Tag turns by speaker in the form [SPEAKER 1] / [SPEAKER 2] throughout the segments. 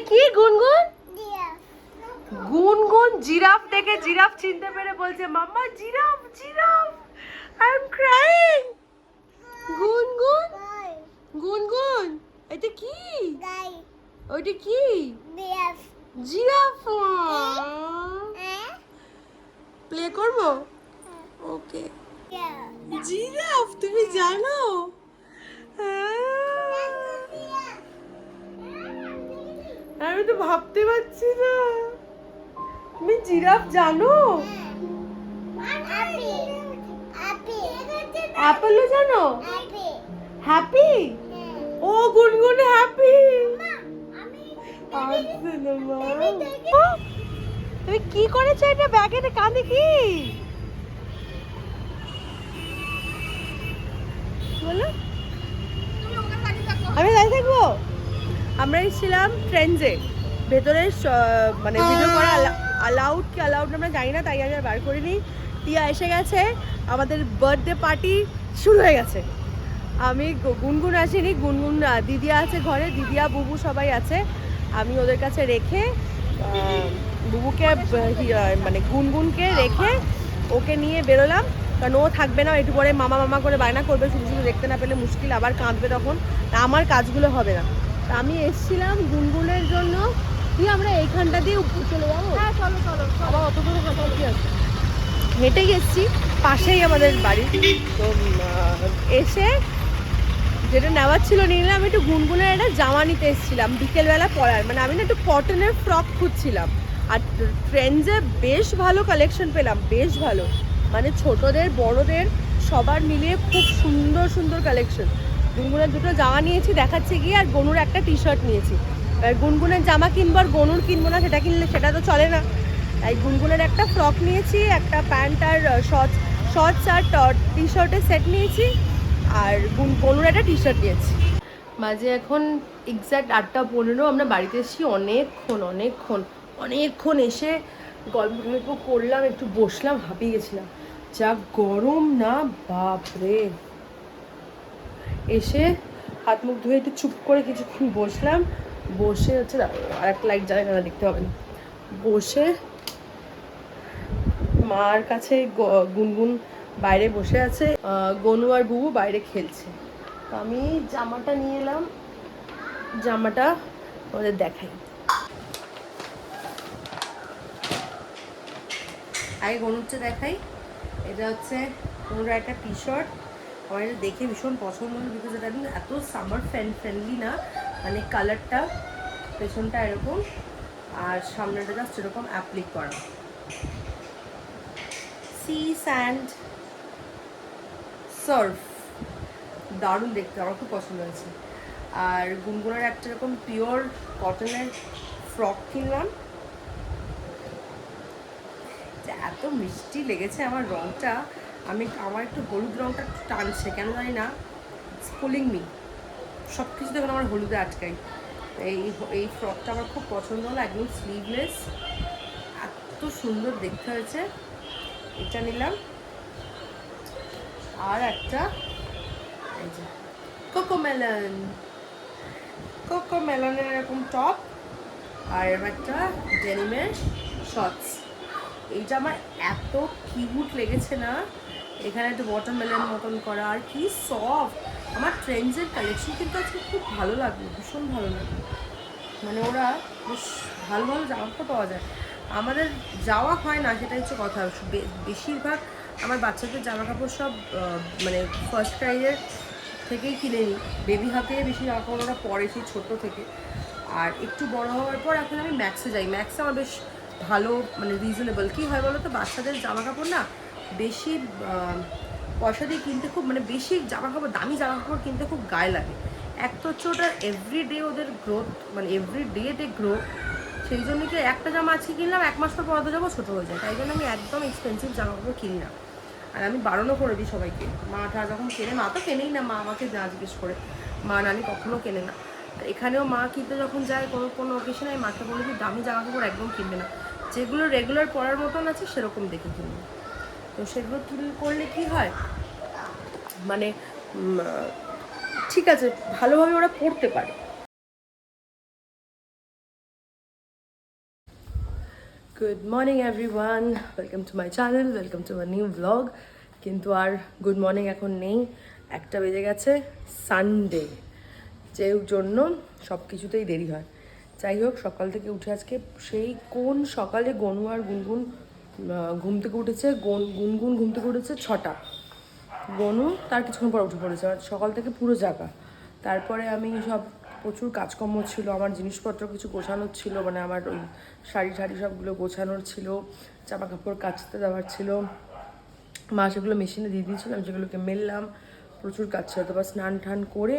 [SPEAKER 1] কি গুনগুন? গুনগুন জিরাফ দেখে জিরাফ চিনতে পেরে বলছে mamma giraffe giraffe, I am crying. Gungun Gungun এটা কি? ওইটা কি? জিরাফ। প্লে করব? ওকে। জিরাফ তুমি জানো? আমি তো ভাবতে পারছি না, তুমি জিরাফ জানো? অ্যাপেলও জানো? হ্যাপি? ও গুনগুন হ্যাপি। তুমি কি করেছো এটা ব্যাগে? কাঁদে কি বলো? আমি দাঁড়িয়ে থাকবো। আমরা এসেছিলাম ট্রেন্ডসে, ভেতরে মানে ভিডিও করা অ্যালাউড কি অ্যালাউড আমরা জানি না, তাই আমি আর বার করিনি। টিয়া এসে গেছে, আমাদের বার্থডে পার্টি শুরু হয়ে গেছে। আমি গুনগুন আসিনি, গুনগুন দিদিয়া আছে ঘরে, দিদিয়া বুবু সবাই আছে। আমি ওদের কাছে রেখে বুবুকে মানে গুনগুনকে রেখে ওকে নিয়ে বেরোলাম, কারণ ও থাকবে না, একটু পরে মামা মামা করে বায়না করবে, শুধু শুধু দেখতে না পেলে মুশকিল, আবার কাঁদবে, তখন আমার কাজগুলো হবে না। তা আমি এসেছিলাম গুনগুনের জন্য। কি আমরা এইখানটা দিয়ে চলে যাবো? হ্যাঁ চলো চলো, আবার অত দূরে হাঁটা কি আছে, হেঁটেই এসছি, পাশেই আমাদের বাড়ি। তো এসে যেটা নেওয়ার ছিল নিলাম। আমি একটু গুনগুনের একটা জামা নিতে এসেছিলাম বিকেলবেলা পরার, মানে আমি না একটু কটনের ফ্রক খুঁজছিলাম। আর ট্রেন্ডসে বেশ ভালো কালেকশন পেলাম, বেশ ভালো, মানে ছোটদের বড়দের সবার মিলিয়ে খুব সুন্দর সুন্দর কালেকশন। গুনগুনের দুটো জামা নিয়েছি দেখাচ্ছে গিয়ে, আর গনুর একটা টি শার্ট নিয়েছি। আর গুনগুনের জামা কিনবো আর গনুর কিনবো না, সেটা কিনলে সেটা তো চলে না। তাই গুনগুনের একটা ফ্রক নিয়েছি, একটা প্যান্ট আর শর্টস আর টি শার্টের সেট নিয়েছি, আর গনুর একটা টি শার্ট নিয়েছি। বাজে এখন এক্স্যাক্ট 8:15। আমরা বাড়িতে এসেছি অনেকক্ষণ এসে গল্প করলাম, একটু বসলাম, হাঁপিয়ে গেছিলাম, যা গরম না বাপরে। এসে হাত মুখ ধুয়ে একটু চুপ করে কিছুক্ষণ বসলাম, বসে হচ্ছে আর একটা লাইট জ্বালাই না, দেখতে হবে না, বসে মার কাছে গুনগুন বাইরে বসে আছে, গনু আর বুবু বাইরে খেলছে। তো আমি জামাটা নিয়ে এলাম, জামাটা ওদের দেখাই। আগে গনুরটা দেখাই। এটা হচ্ছে গনুর একটা টি শার্ট, আমার এটা দেখে ভীষণ পছন্দ হলো, বিকজ এটা এত সামার ফ্রেন্ডলি না, মানে কালারটা, পেছনটা এরকম আর সামনেটা জাস্ট এরকম অ্যাপ্লিক করা, সি স্যান্ড সার্ফ, দারুণ দেখতে, আমার খুব পছন্দ হয়েছে। আর গুনগুনের একটা এরকম পিওর কটনের ফ্রক কিনলাম, এত মিষ্টি লেগেছে আমার রঙটা। আমার একটু হলুদ রঙটা টানছে কেন জানি না, স্পুলিং মি, সব কিছু দেখুন আমার হলুদে আটকাই। এই ফ্রকটা আমার খুব পছন্দ হলো, একদম স্লিভলেস, এত সুন্দর দেখতে হয়েছে, এটা নিলাম। আর একটা এই যে কোকোমেলনের এরকম টপ, আর একটা ডেনিমের শর্টস। এইটা আমার এত কিউট লেগেছে না, এখানে একটু ওয়াটারমেলন মতন করা, আর কি সফট। আমার ট্রেন্ডসের কালেকশন কিন্তু আজকে খুব ভালো লাগলো, ভীষণ ভালো লাগলো, মানে ওরা বেশ ভালো ভালো জামাকাপড় পাওয়া যায়। আমাদের যাওয়া হয় না, সেটা হচ্ছে কথা। বেশিরভাগ আমার বাচ্চাদের জামাকাপড় সব মানে ফার্স্ট ক্রাইয়ের থেকেই কিনে নিই, বেবি হাতে বেশি জামাকাপড় ওরা পরে সেই ছোটো থেকে। আর একটু বড় হওয়ার পর এখন আমি ম্যাক্সে যাই, ম্যাক্সে আমার বেশ ভালো, মানে রিজনেবল। কী হয় বলো তো, বাচ্চাদের জামাকাপড় না বেশি পয়সা দিয়ে কিনতে খুব, মানে বেশি জামাকাপড়, দামি জামাকাপড় কিনতে খুব গায়ে লাগে। এক তো হচ্ছে ওটা এভরিডে ওদের গ্রোথ, মানে এভরিডে দে গ্রো, সেই জন্য কি একটা জামা আজকে কিনলাম, 1 মাস পর পরাতে যাবো, ছোটো হয়ে যায়, তাই জন্য আমি একদম এক্সপেন্সিভ জামাকাপড় কিনি না। আর আমি বারণও করে দিই সবাইকে, মাটা যখন কেনে, মা তো কেনেই না, মা আমাকে না জিজ্ঞেস করে, মা নানি কখনো কেনে না। আর এখানেও মা কিনতে যখন যায় কোনো অকেশনে, আমি মাকে বলে দিই দামি জামাকাপড় একদম কিনবে না, যেগুলো রেগুলার পরার মতন আছে সেরকম দেখে কিনবে। তো সেগুলো করলে কি হয়, মানে ঠিক আছে, ভালোভাবে ওরা পড়তে পারে। Good morning everyone, welcome to my channel, welcome to my new blog. কিন্তু আর গুড মর্নিং এখন নেই, 1টা বেজে গেছে, সানডে, যে জন্য সব কিছুতেই দেরি হয়। যাই হোক, সকাল থেকে উঠে আজকে সেই কোন সকালে গনু আর গুনগুন ঘুম থেকে উঠেছে। গুনগুন ঘুম থেকে উঠেছে 6টা, গনু তার কিছুক্ষণ পর উঠে পড়েছে। আর সকাল থেকে পুরো জাগা। তারপরে আমি সব প্রচুর কাজকর্ম ছিল, আমার জিনিসপত্র কিছু গোছানোর ছিল, মানে আমার ওই শাড়ি সবগুলো গোছানোর ছিল, জামা কাপড় কাচতে দেওয়ার ছিল। মা সেগুলো মেশিনে দিয়ে দিয়েছিলাম, সেগুলোকে মেললাম, প্রচুর কাজ ছিল। তারপর স্নান টান করে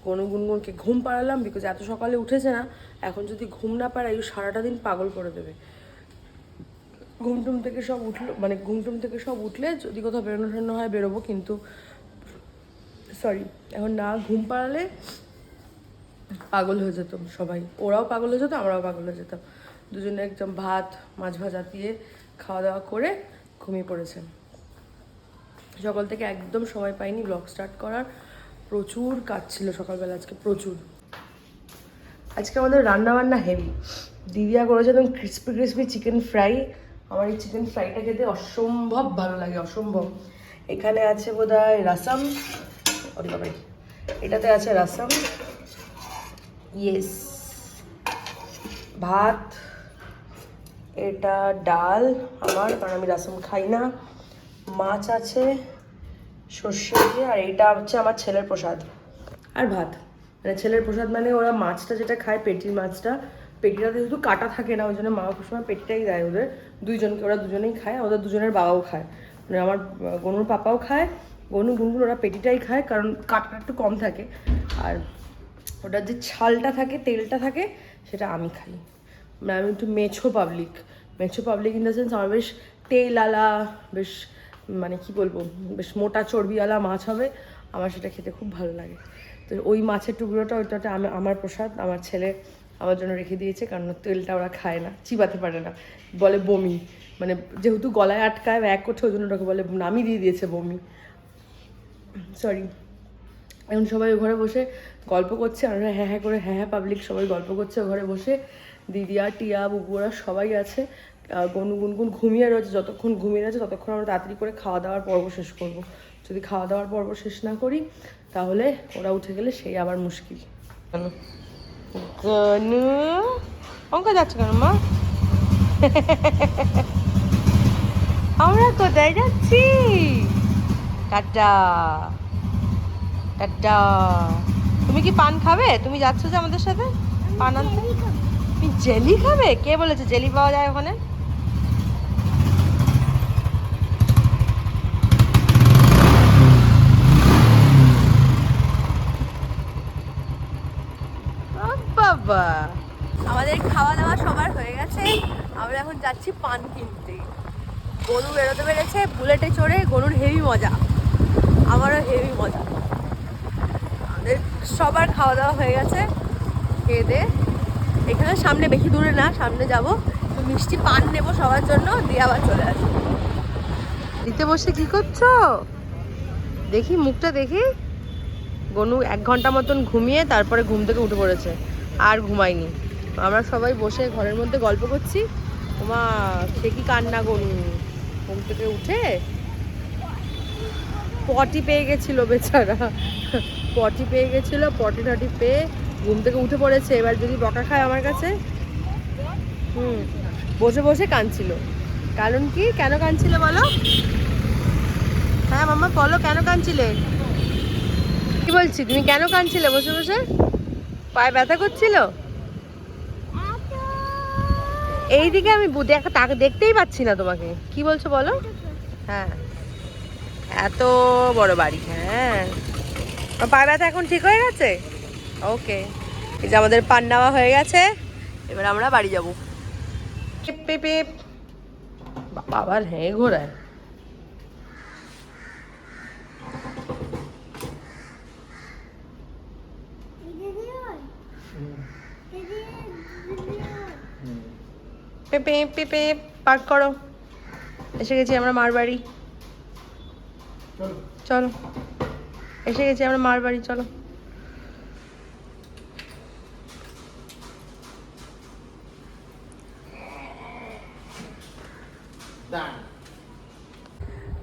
[SPEAKER 1] গুনগুনকে ঘুম পাড়ালাম, বিকজ এত সকালে উঠেছে না, এখন যদি ঘুম না পাড়াই সারাটা দিন পাগল করে দেবে। ঘুমটুম থেকে সব উঠলে যদি কোথাও বেরোনো হয় বেরোবো, কিন্তু এখন না ঘুম পাড়ালে পাগল হয়ে যেত সবাই, ওরাও পাগল হয়ে যেত, আমরাও পাগল হয়ে যেতাম। দুজনে একদম ভাত মাছ ভাজা দিয়ে খাওয়া দাওয়া করে ঘুমিয়ে পড়েছে। সকাল থেকে একদম সময় পাইনি ব্লগ স্টার্ট করার, প্রচুর কাজ ছিল সকালবেলা আজকে, প্রচুর। আজকে আমাদের রান্নাবান্না হেভি। দিদিয়া করেছে একদম ক্রিসপি চিকেন ফ্রাই। আমার এই চিকেন ফ্রাইটা খেতে অসম্ভব ভালো লাগে, অসম্ভব। এখানে আছে বোধহয় রাসাম, এটাতে আছে রাসাম, ইয়েস, ভাত, এটা ডাল আমার, কারণ আমি রাসাম খাই না, মাছ আছে সর্ষে দিয়ে, আর এইটা হচ্ছে আমার ছেলের প্রসাদ, আর ভাত। মানে ছেলের প্রসাদ মানে ওরা মাছটা যেটা খায়, পেটির মাছটা, পেটিটাতে যেহেতু কাটা থাকে না, ওই জন্য মা সময় পেটিটাই দেয় ওদের দুইজনকে, ওরা দুজনেই খায়, ওদের দুজনের বাবাও খায়, মানে আমার গনুর পাপাও খায়, গুনগুন ওরা পেটিটাই খায়, কারণ কাটাটা একটু কম থাকে, আর ওটার যে ছালটা থাকে, তেলটা থাকে, সেটা আমি খাই। মানে আমি একটু মেছো পাবলিক ইন দ্য সেন্স, আমার বেশ তেলওয়ালা, বেশ মানে কি বলবো, বেশ মোটা চর্বিওয়ালা মাছ হবে, আমার সেটা খেতে খুব ভালো লাগে। তো ওই মাছের টুকরোটা, ওইটাতে আমার প্রসাদ, আমার ছেলে আমার জন্য রেখে দিয়েছে, কারণ তেলটা ওরা খায় না, চিবাতে পারে না, বলে বমি, মানে যেহেতু গলায় আটকায় বা এক করছে, ওই জন্য ওটাকে বলে নামই দিয়ে দিয়েছে বমি। এখন সবাই ঘরে বসে গল্প করছে, আমরা হ্যাঁ করে হ্যাঁ পাবলিক সবাই গল্প করছে ঘরে বসে। দিদিয়া, টিয়া, বুবুরা সবাই আছে। গুনগুন ঘুমিয়ে রয়েছে, যতক্ষণ ঘুমিয়ে রয়েছে ততক্ষণ আমরা তাড়াতাড়ি করে খাওয়া দাওয়ার পর্ব শেষ করব। যদি খাওয়া দাওয়ার পর্ব শেষ না করি, তাহলে ওরা উঠে গেলে সেই আবার মুশকিল। গনু অঙ্ক যাচ্ছে কেন মা? আমরা কোথায় যাচ্ছি? Tata tata. তুমি কি পান খাবে? তুমি যাচ্ছ যে আমাদের সাথে পান আনতে? তুমি জেলি খাবে? কে বলেছে জেলি পাওয়া যায় ওখানে? বাবা, আমাদের খাওয়া দাওয়া সবার হয়ে গেছে, আমরা এখন যাচ্ছি পান কিনতে। গনু বেরোতে পেরেছে বুলেটে চড়ে, গনুর হেভি মজা, আমারও হেভি মজা। আমাদের সবার খাওয়া দাওয়া হয়ে গেছে, খেয়ে দে এখানে সামনে, বেশি দূরে না, সামনে যাবো, মিষ্টি পান নেবো সবার জন্য, দিয়ে আবার চলে আসবো। দিতে বসে কি করছো দেখি, মুখটা দেখি। গনু 1 ঘন্টা মতন ঘুমিয়ে তারপরে ঘুম থেকে উঠে পড়েছে, আর ঘুমায়নি। আমরা সবাই বসে ঘরের মধ্যে গল্প করছি। ওমা সে কি কান্না, গনু ঘুম থেকে উঠে পটি পেয়ে গেছিল বেচারা, পটি টটি পেয়ে ঘুম থেকে উঠে পড়েছে। এবার যদি বকা খায় আমার কাছে, বসে বসে কাঁদছিল। কারণ কি, কেন কাঁদছিলে বলো? হ্যাঁ মাম্মা বলো, কেন কাঁদছিলে? কি বলছি, তুমি কেন কাঁদছিলে বসে বসে? পায়ে ব্যথা করছিল? এইদিকে আমি তাকে দেখতেই পাচ্ছি না তোমাকে, কি বলছো বলো? হ্যাঁ, এত বড় বাড়ি, হ্যাঁ। পায়ে ব্যথা এখন ঠিক হয়ে গেছে? ওকে, এই যে আমাদের পান নেওয়া হয়ে গেছে, এবার আমরা বাড়ি যাবো। বাবার হ্যাঁ ঘোরায়। পেপে পেপে পার্ক করো, এসে গেছি আমরা মার বাড়ি। চলো, এসে গেছি আমরা মার বাড়ি, চলো।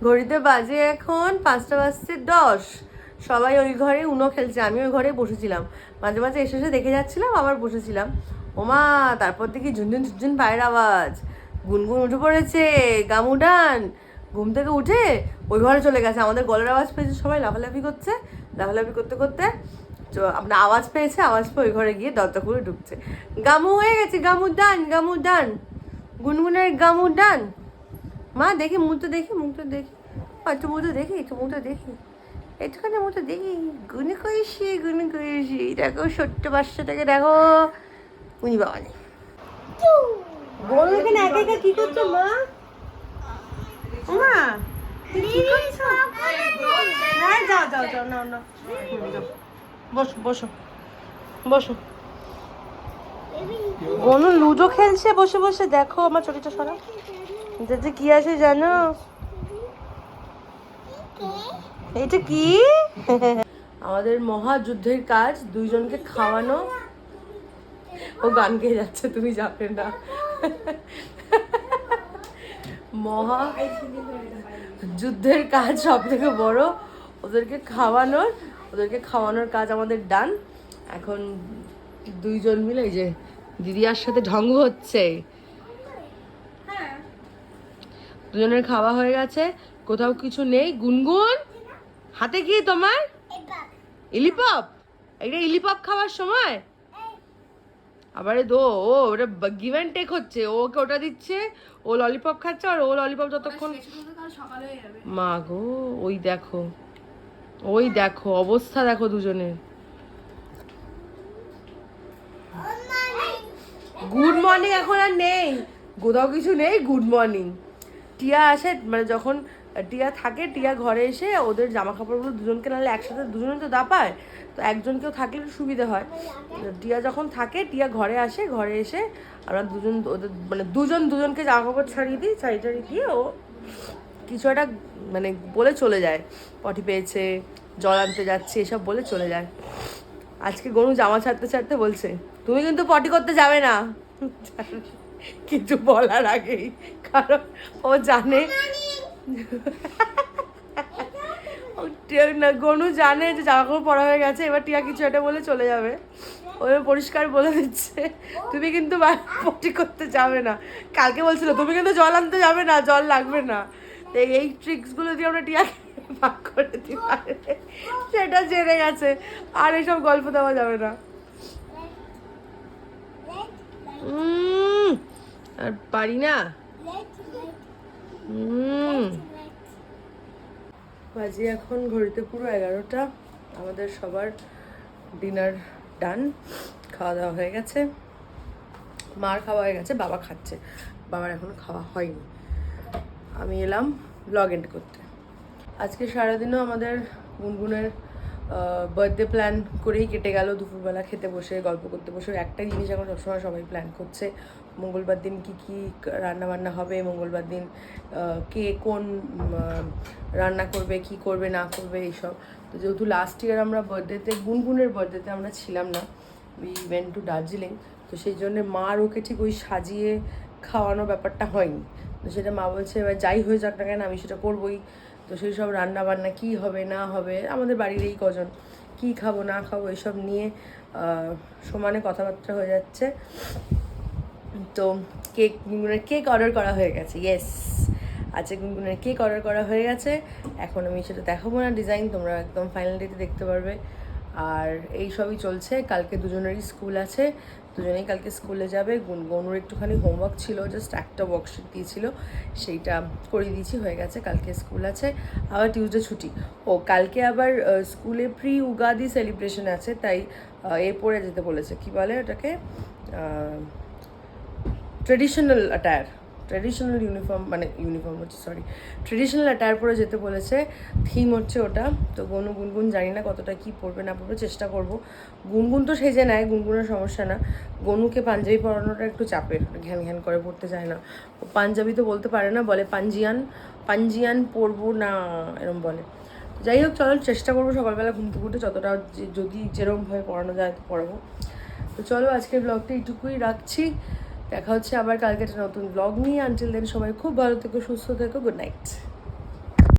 [SPEAKER 1] ঘড়িতে বাজে এখন 5:10 সবাই ওই ঘরে উনো খেলছে, আমি ওই ঘরে বসেছিলাম, মাঝে মাঝে এসে এসে দেখে যাচ্ছিলাম, আবার বসেছিলাম। ওমা, তারপর দেখি ঝুনঝুন ঝুনঝুন পায়ের আওয়াজ, গুনগুন উঠে পড়েছে, গামুডান ঘুম থেকে উঠে ওই ঘরে চলে গেছে। আমাদের গলার আওয়াজ পেয়েছে, সবাই লাফালাফি করছে, লাফালাফি করতে করতে আপনার আওয়াজ পেয়েছে, আওয়াজ পেয়ে ওই ঘরে গিয়ে দরজা খুলে ঢুকছে। গামু হয়ে গেছে, গামু ডান, গামু ডান, গুনগুনের গামু ডান। মা দেখি মুখটা দেখি, মুখটা দেখি, একটু মুখটা দেখি, একটু মুখটা দেখি, একটুখানি মুখটা দেখি। গুনে করেছি, গুনে করেছি, দেখো ছোট্ট বাচ্চাটাকে দেখো। উনি বাবা নেই, বলো এখানে একা একা কি করছো মা? মা কি করছো? হ্যাঁ যাও যাও যাও, না না বসো বসো বসো। গনু লুডো খেলছে বসে বসে, দেখো আমার ছোটটা সরা। যে কি আছে জানো? এটা কি? আমাদের মহাযুদ্ধের কাজ দুইজনকে খাওয়ানো। ও গান গেয়ে যাচ্ছে, তুমি যাবে না। মহা যুদ্ধের কাজ সব থেকে বড়, ওদেরকে খাওয়ানোর কাজ আমাদের ডান। এখন দুইজন মিলে এই যে দিদিয়ার সাথে ঢঙ্গ হচ্ছে। দুজনের খাওয়া হয়ে গেছে, কোথাও কিছু নেই। গুনগুন হাতে কি তোমার? ইলিপপ। এটা ইলিপপ খাওয়ার সময় আবার ও ওটা গিভ অ্যান্ড টেক হচ্ছে, ওকে ওটা দিচ্ছে, ও ললিপপ খাচ্ছে, আর ও ললিপপ যতক্ষণ। মা গো, ওই দেখো, ওই দেখো অবস্থা দেখো দুজনের। গুড মর্নিং এখন আর নেই, কোথাও কিছু নেই। গুড মর্নিং টিয়া আসে, মানে যখন টিয়া থাকে, টিয়া ঘরে এসে ওদের জামা কাপড়গুলো দুজনকে, নাহলে একসাথে দুজনে তো দাপায়, তো একজন কেউ থাকলে একটু সুবিধা হয়। টিয়া যখন থাকে, টিয়া ঘরে আসে, ঘরে এসে আমরা দুজন ওদের মানে দুজনকে জামা কাপড় ছাড়িয়ে দিই, ছাড়িয়ে দিয়ে ও কিছু একটা মানে বলে চলে যায়, পটি পেয়েছে, জল আনতে যাচ্ছে, এসব বলে চলে যায়। আজকে গনু জামা ছাড়তে ছাড়তে বলছে, তুমি কিন্তু পটি করতে যাবে না কিছু বলার আগেই, কারণ ও জানে না, গনু জানে যে জামা কাপড় পরা হয়ে গেছে, এবার টিয়া কিছু একটা বলে চলে যাবে। ও পরিষ্কার বলে দিচ্ছে, তুমি কিন্তু পটি করতে যাবে না। কালকে বলছিল তুমি কিন্তু জল আনতে যাবে না, জল লাগবে না। এই ট্রিক্সগুলো দিয়ে আমরা টিয়াকে ভাগ করে দিতে পারে, সেটা জেনে গেছে, আর এসব গল্প দেওয়া যাবে না। আর পারি না। বাজে এখন ঘড়িতে পুরো 11টা। আমাদের সবার ডিনার ডান, খাওয়া দাওয়া হয়ে গেছে, মার খাওয়া হয়ে গেছে, বাবা খাচ্ছে, বাবার এখনো খাওয়া হয়নি। আমি এলাম ব্লগ এন্ড করতে। আজকে সারাদিনও আমাদের গুনগুনের বার্থডে প্ল্যান করেই কেটে গেল। দুপুরবেলা খেতে বসে, গল্প করতে বসে একটাই জিনিস এখন সবসময় সবাই প্ল্যান করছে, মঙ্গলবার দিন কী রান্নাবান্না হবে, মঙ্গলবার দিন কে কোন রান্না করবে, কি করবে না করবে এইসব। তো যেহেতু লাস্ট ইয়ার আমরা গুনগুনের বার্থডেতে আমরা ছিলাম না, উই ওয়েন্ট টু দার্জিলিং, তো সেই জন্য মার ওকে ঠিক ওই সাজিয়ে খাওয়ানোর ব্যাপারটা হয়নি। তো সেটা মা বলছে এবার যাই হয়ে যাক না কেন আমি সেটা করবোই। তো সেই সব রান্না বান্না কী হবে না হবে, আমাদের বাড়ির এই কজন কী খাবো না খাবো এসব নিয়ে সমানে কথাবার্তা হয়ে যাচ্ছে। তো কেক অর্ডার করা হয়ে গেছে, ইয়েস, আজকে গুনগুনের কেক অর্ডার করা হয়ে গেছে। এখন আমি সেটা দেখাবো না ডিজাইন, তোমরা একদম ফাইনাল ডেটে দেখতে পারবে। আর এই সবই চলছে। কালকে দুজনেরই স্কুল আছে, দুজনেই কালকে স্কুলে যাবে। গনুর একটুখানি হোমওয়ার্ক ছিল, জাস্ট একটা ওয়ার্কশিট দিয়েছিল, সেইটা করিয়ে দিয়েছি, হয়ে গেছে। কালকে স্কুল আছে, আবার টিউসডে ছুটি। ও কালকে আবার স্কুলে প্রি উগাদি সেলিব্রেশন আছে, তাই পরে যেতে বলেছে, কি বলে ওটাকে, ট্রেডিশনাল অ্যাটায়ার, ট্রেডিশনাল ইউনিফর্ম হচ্ছে, ট্রেডিশনাল অ্যাটায়ার পরে যেতে বলেছে। থিম হচ্ছে ওটা। তো গুনগুন জানি না কতটা কি পরবে না পরবে, চেষ্টা করব। গুনগুন তো সেজে নেয়, গুনগুনের সমস্যা না। গনুকে পাঞ্জাবি পরানোটা একটু চাপের, ঘ্যান ঘ্যান করে পড়তে চায় না। ও পাঞ্জাবি তো বলতে পারে না, বলে পাঞ্জিয়ান পরবো না এরম বলে। যাই হোক, চলো চেষ্টা করবো সকালবেলা ঘুম থেকে উঠে যতটা যদি যেরকমভাবে পড়ানো যায় তো পড়াবো। তো চলো আজকের ব্লগটা এইটুকুই রাখছি। দেখা হচ্ছে আবার কালকে একটা নতুন ব্লগ নিয়ে। আনটিল দেন সবাই খুব ভালো থেকো, সুস্থ থেকো, গুড নাইট।